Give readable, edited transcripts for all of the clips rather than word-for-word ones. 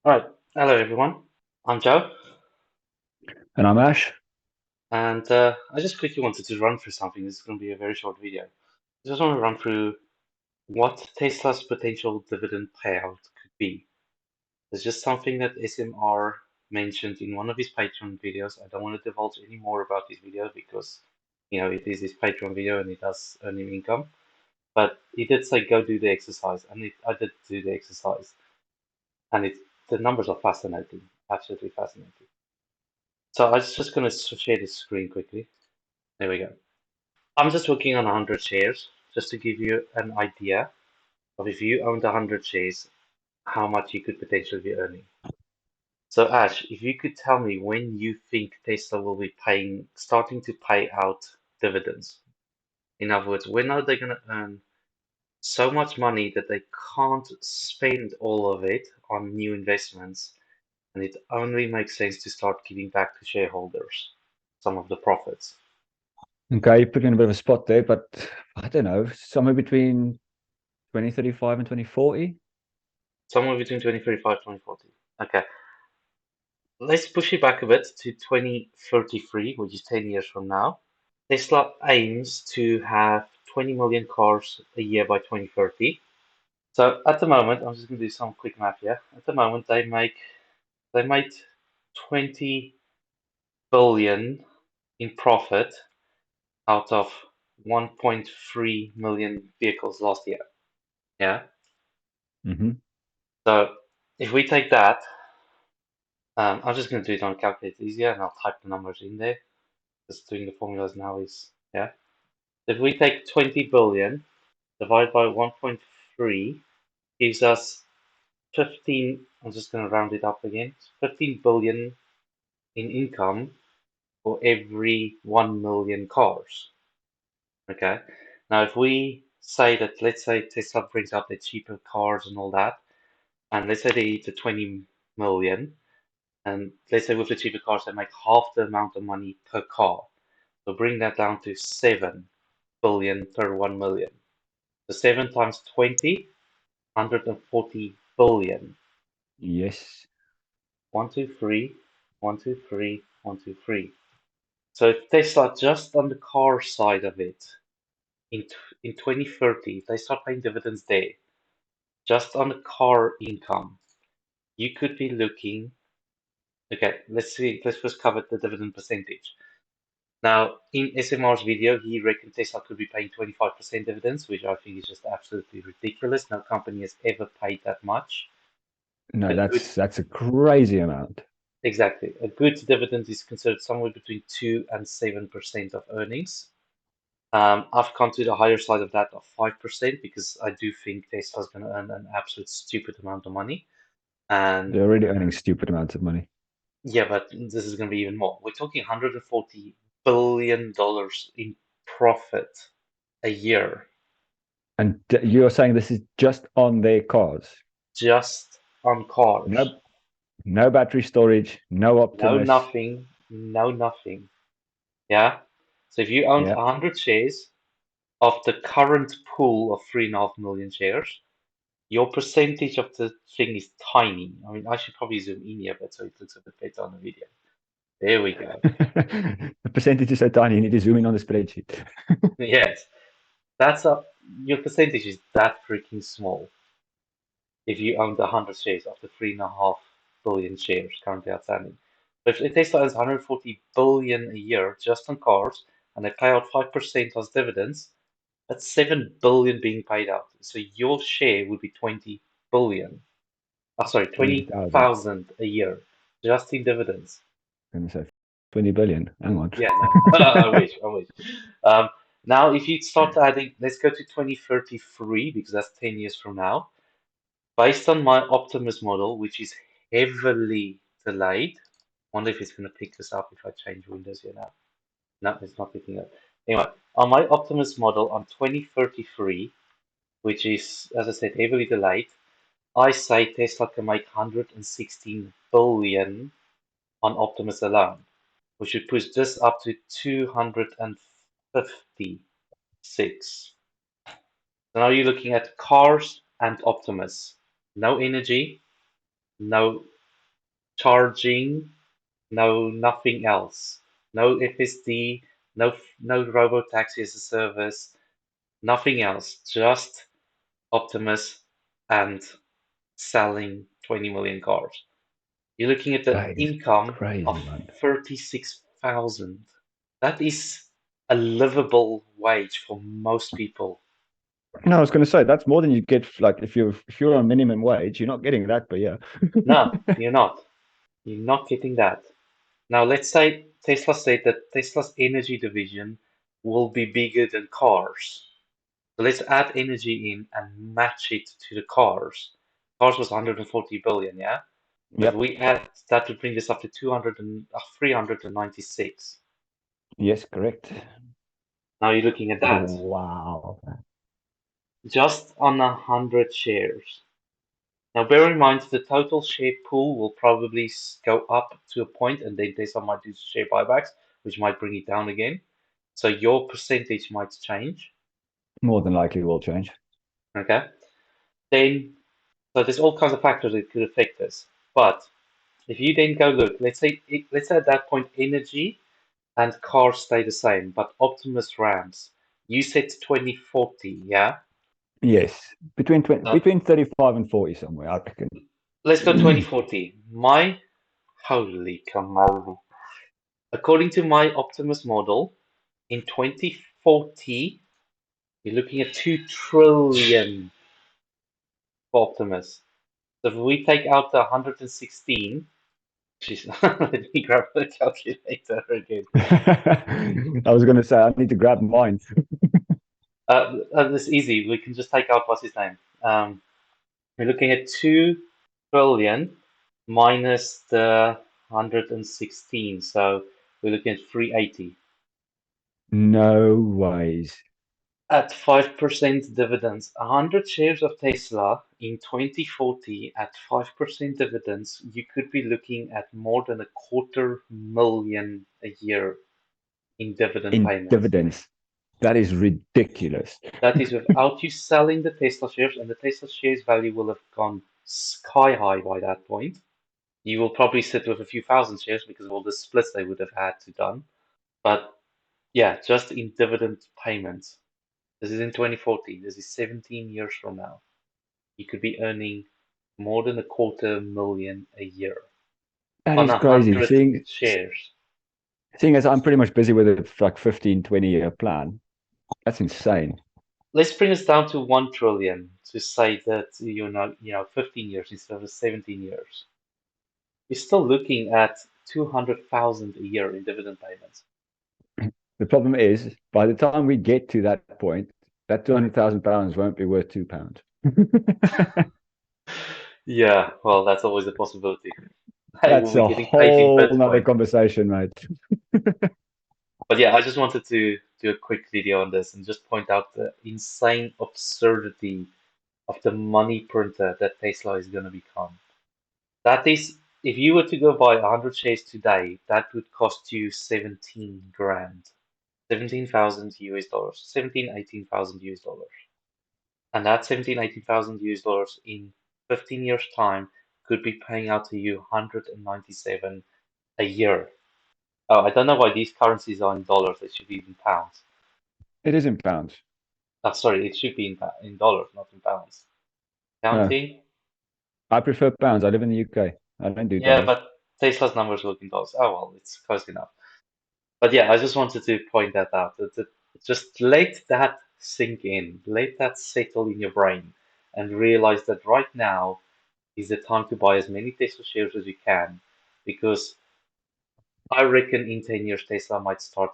All right. Hello, everyone. I'm Joe, And I'm Ash. and I just quickly wanted to run through something. This is going to be a very short video. I just want to run through what Tesla's potential dividend payout could be. It's just something that SMR mentioned in one of his Patreon videos. I don't want to divulge any more about this video because, it is his Patreon video and it does earn him income. But he did say go do the exercise, and I did do the exercise, and the numbers are fascinating, absolutely fascinating. So I was just going to share the screen quickly. There we go. I'm just working on 100 shares, just to give you an idea of if you owned 100 shares, how much you could potentially be earning. So Ash, if you could tell me when you think Tesla will be starting to pay out dividends. In other words, when are they going to earn so much money that they can't spend all of it on new investments, and it only makes sense to start giving back to shareholders some of the profits? Okay, you put me in a bit of a spot there, but I don't know, somewhere between 2035 and 2040. Somewhere between 2035 and 2040. Okay. Let's push it back a bit to 2033, which is 10 years from now. Tesla aims to have 20 million cars a year by 2030. So at the moment, I'm just going to do some quick math here. At the moment, they made 20 billion in profit out of 1.3 million vehicles last year. Yeah. Hmm. So if we take that, I'm just going to do it on a calculator easier, and I'll type the numbers in there. Just doing the formulas now is, yeah. If we take 20 billion divided by 1.3 gives us 15, I'm just going to round it up again, 15 billion in income for every 1 million cars. Okay. Now, if we say that, let's say Tesla brings out the cheaper cars and all that, and let's say they eat the 20 million, and let's say with the cheaper cars, they make half the amount of money per car. So bring that down to 7 billion per 1 million. So 7 times 20, 140 billion. Yes. 123, 123, 123. So if Tesla just on the car side of it, in 2030, if they start paying dividends there, just on the car income, you could be looking. Okay, let's see. Let's first cover the dividend percentage. Now, in SMR's video, he reckoned Tesla could be paying 25% dividends, which I think is just absolutely ridiculous. No company has ever paid that much. No, A good, that's a crazy amount. exactly, a good dividend is considered somewhere between 2 and 7% of earnings. I've come to the higher side of that of 5% because I do think Tesla's going to earn an absolute stupid amount of money. And They're already earning stupid amounts of money. yeah, but this is going to be even more. We're talking $140 billion in profit a year And you're saying this is just on their cars. just on cars. No, no battery storage, no No Optimus. nothing, no nothing. Yeah. So if you owned Yeah. 100 shares of the current pool of 3.5 million shares, your percentage of the thing is tiny. I mean, I should probably zoom in here, but so it looks a bit better on the video. There we go. The percentage is so tiny, you need to zoom in on the spreadsheet. Yes, that's a your percentage is that freaking small if you owned 100 shares of the 3.5 billion shares currently outstanding. But if Tesla owns 140 billion a year just on cars, and they pay out 5% as dividends, that's 7 billion being paid out. So your share would be 20 billion. Oh, sorry, 20,000. 20,000 a year just in dividends. And so 20 billion. Hang on. Yeah, no, I wish, I wish. Um, Now, if you start adding, let's go to 2033 because that's 10 years from now. Based on my Optimus model, which is heavily delayed, wonder if it's going to pick this up if I change Windows here now. No, it's not picking up. Anyway, on my Optimus model on 2033, which is, as I said, heavily delayed, I say Tesla can make 116 billion on Optimus alone, which would push this up to 256. So now you're looking at cars and Optimus. No energy, no. charging, no nothing else. No FSD, no robo taxi as a service, nothing else. Just Optimus and selling 20 million cars. You're looking at the That is income of crazy, man. 36,000. That is a livable wage for most people. No, I was going to say that's more than you get. Like if you're on minimum wage, you're not getting that. But yeah, No, you're not. You're not getting that. Now, let's say Tesla said that Tesla's energy division will be bigger than cars. So let's add energy in and match it to the cars. Cars was 140 billion, yeah? If yep, we add, that would bring this up to 396. yes, correct. Now you're looking at that. Wow. Just on 100 shares. Now bear in mind the total share pool will probably go up to a point and then Tesla might do share buybacks, which might bring it down again. So your percentage might change. More than likely will change. Okay. Then, so there's all kinds of factors that could affect this. But if you then go look, let's say at that point energy and cars stay the same, but Optimus ramps. You said 2040, yeah? Yes, between 20, Now between 35 and 40 somewhere, I let's go reckon. 2040. My holy camoli. According to my Optimus model, in 2040, you're looking at 2 trillion for Optimus. So if we take out the 116, jeez, let me grab the calculator again. I was going to say I need to grab mine. This is easy. We can just take out what's his name. We're looking at 2 trillion minus the 116. So we're looking at 380. No ways. At 5% dividends, 100 shares of Tesla in 2040 at 5% dividends, you could be looking at more than 250,000 a year in dividend In payments. dividends. That is ridiculous. That is without you selling the Tesla shares, and the Tesla shares value will have gone sky high by that point. You will probably sit with a few thousand shares because of all the splits they would have had to done. But yeah, just in dividend payments. This is in 2040. This is 17 years from now. You could be earning more than 250,000 a year That on is a crazy. hundred Seeing shares. seeing as I'm pretty much busy with a like 15, 20 year plan. That's insane. Let's bring us down to 1 trillion to say that you know, 15 years instead of 17 years. You're still looking at 200,000 a year in dividend payments. The problem is, by the time we get to that point, that £200,000 won't be worth £2. Yeah, well, that's always a possibility. Hey, we'll That's be a getting paid in whole nother Bitcoin. conversation, mate. But yeah, I just wanted to do a quick video on this and just point out the insane absurdity of the money printer that Tesla is going to become. That is, if you were to go buy 100 shares today, that would cost you 17 grand, 17,000 US dollars, 17, 18,000 US dollars. And that 17, 18,000 US dollars in 15 years' time could be paying out to you 197 a year. Oh, I don't know why these currencies are in dollars. They should be in pounds. It is in pounds. Sorry, it should be in dollars, not in pounds. No, Counting? I prefer pounds. I live in the UK. I don't do Yeah, dollars. but Tesla's numbers look in dollars. Oh well, it's close enough. But yeah, I just wanted to point that out. Just let that sink in, let that settle in your brain, and realize that right now is the time to buy as many Tesla shares as you can, because I reckon in 10 years Tesla might start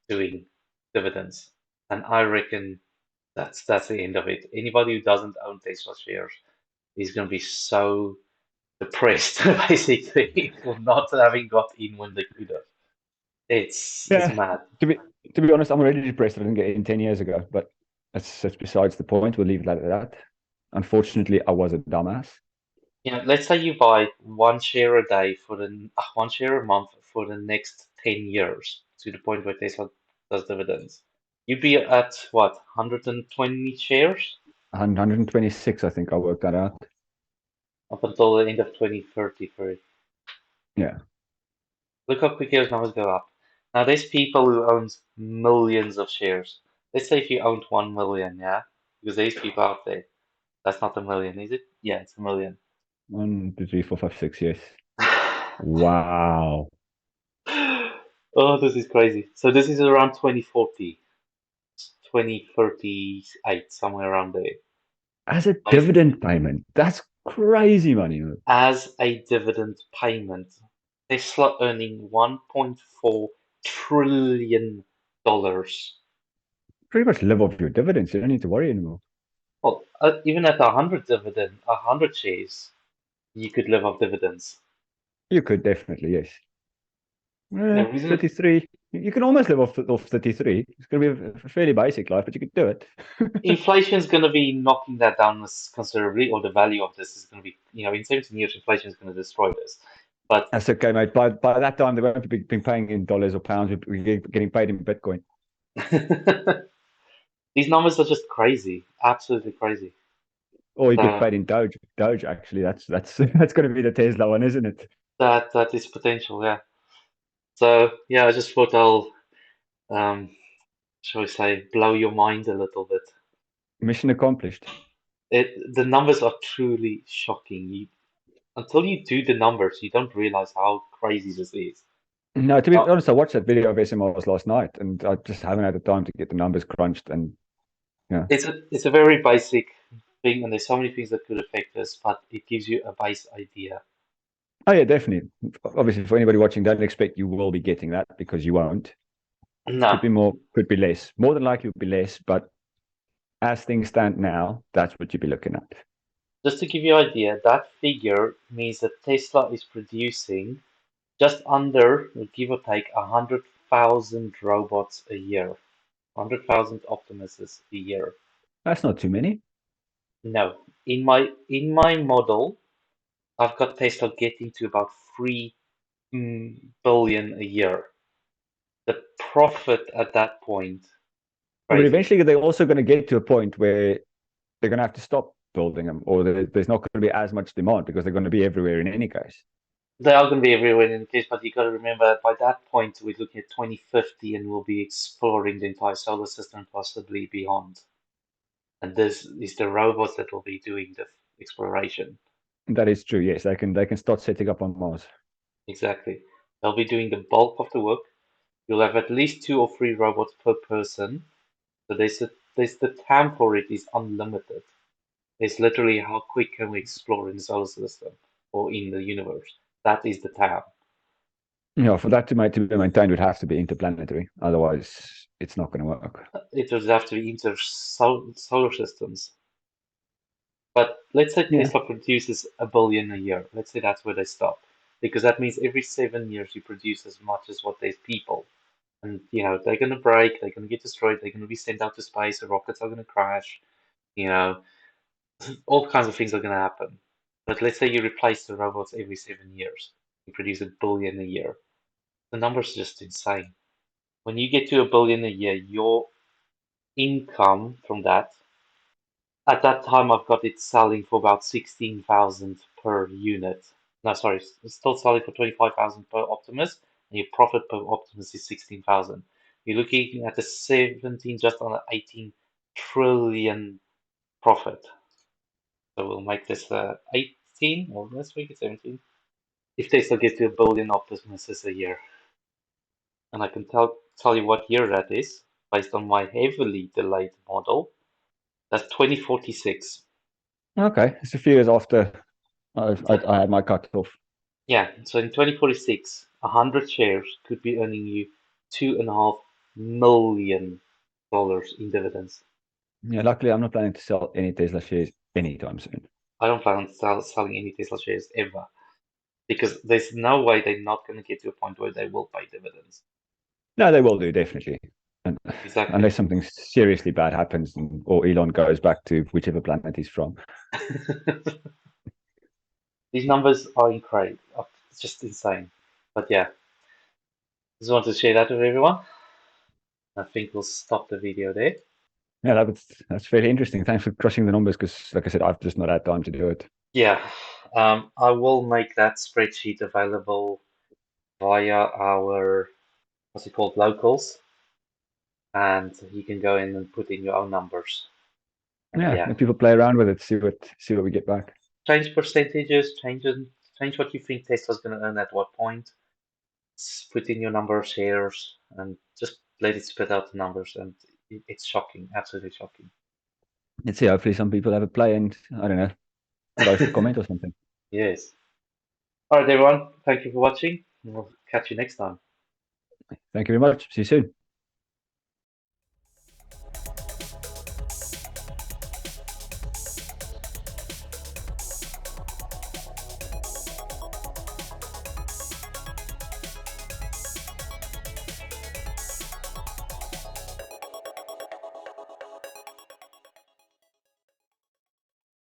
doing dividends, and I reckon that's the end of it. Anybody who doesn't own Tesla shares is going to be so depressed, basically, for not having got in when they could have. It's Yeah, mad. to be to be honest, I'm already depressed. I didn't get in 10 years ago, but that's besides the point. We'll leave it at that. Unfortunately, I was a dumbass. You know, let's say you buy 1 share a day for 1 share a month for the next 10 years to the point where Tesla does dividends. You'd be at what, 120 shares 126, I think I worked that out. up until the end of 2030 for it. Yeah. Look how quickly those numbers go up. Now, there's people who own millions of shares. Let's say if you owned 1 million, yeah? Because there's people out there. That's not a million, is it? Yeah, it's a million. 1, 2, 3, 4, 5, 6. Yes. Wow. Oh, this is crazy. So this is around 2040, 2038, somewhere around there. As a Now, if dividend payment, that's crazy money. as a dividend payment, Tesla earning $1.4 trillion. Pretty much live off your dividends. You don't need to worry anymore. Well, even at 100 dividend, 100 shares, you could live off dividends. You could definitely, yes. Yeah, reason 33. You can almost live off 33. It's going to be a fairly basic life, but you could do it. inflation is going to be knocking that down considerably, or the value of this is going to be, in 17 years, inflation is going to destroy this. But That's okay, mate. By that time, they won't be paying in dollars or pounds. We're getting paid in Bitcoin. these numbers are just crazy, absolutely crazy. Or you get So paid in Doge. Doge, actually, that's that's going to be the Tesla one, isn't it? that is potential, yeah. So yeah, I just thought I'll, um, shall we say, blow your mind a little bit. Mission accomplished. The numbers are truly shocking. Until you do the numbers, you don't realize how crazy this is. No, to be Now, honest, I watched that video of SMRs last night, and I just haven't had the time to get the numbers crunched. And yeah, it's a very basic thing, and there's so many things that could affect us, but it gives you a base idea. oh yeah, definitely. Obviously, for anybody watching, don't expect you will be getting that because you won't. Could No, be more, could be less. More than likely, would be less. But as things stand now, that's what you'd be looking at. just to give you an idea, that figure means that Tesla is producing just under, give or take, 100,000 robots a year, 100,000 Optimuses a year. That's not too many. No, in my model, I've got Tesla getting to about 3 billion a year. The profit at that point, But crazy. eventually, they're also going to get to a point where they're going to have to stop building them, or there's not going to be as much demand because they're going to be everywhere in any case. They are going to be everywhere in the case, but you got to remember that by that point we're looking at 2050 and we'll be exploring the entire solar system, possibly beyond. And this is the robots that will be doing the exploration. That is true. Yes, they can start setting up on Mars. Exactly. They'll be doing the bulk of the work. You'll have at least 2 or 3 robots per person. So there's the TAM for it is unlimited. It's literally how quick can we explore in the solar system or in the universe. That is the TAM. For that to be maintained, would have to be interplanetary. Otherwise, it's not going to work. It would have to be inter solar systems. But let's say Yeah. Tesla produces a billion a year. Let's say that's where they stop. Because that means every 7 years you produce as much as what there's people. And they're gonna break, they're gonna get destroyed, they're gonna be sent out to space, the rockets are gonna crash, you know, all kinds of things are gonna happen. But let's say you replace the robots every 7 years. You produce a billion a year. The number's just insane. When you get to a billion a year, your income from that, at that time I've got it selling for about 16,000 per unit. No, sorry, it's still selling for 25,000 per Optimus, and your profit per Optimus is 16,000. You're looking at a 17, just under 18 trillion profit. So we'll make this 18, or let's make it 17. If Tesla gets to a billion Optimuses a year, and I can tell you what year that is based on my heavily delayed model. That's 2046. Okay. It's a few years after I had my cut off. Yeah, so in 2046, 100 shares could be earning you $2.5 million in dividends. Yeah. Luckily, I'm not planning to sell any Tesla shares anytime soon. I don't plan on selling any Tesla shares ever because there's no way they're not going to get to a point where they will pay dividends. No, they will do definitely, and Exactly. unless something seriously bad happens or Elon goes back to whichever planet he's from. These numbers are incredible. It's just insane. But yeah, just want to share that with everyone. I think we'll stop the video there. Yeah, that's very interesting. Thanks for crushing the numbers because, like I said, I've just not had time to do it. Yeah, I will make that spreadsheet available via our, what's it called, locals, and you can go in and put in your own numbers. And Yeah, yeah, and people play around with it, see what we get back. change percentages, change what you think Tesla's going to earn at what point. Put in your number of shares and just let it spit out the numbers, and it's shocking, absolutely shocking. Let's see. Hopefully, some people have a play, and I don't know, post a comment or something. Yes. All right, everyone. Thank you for watching. We'll catch you next time. Thank you very much. See you soon.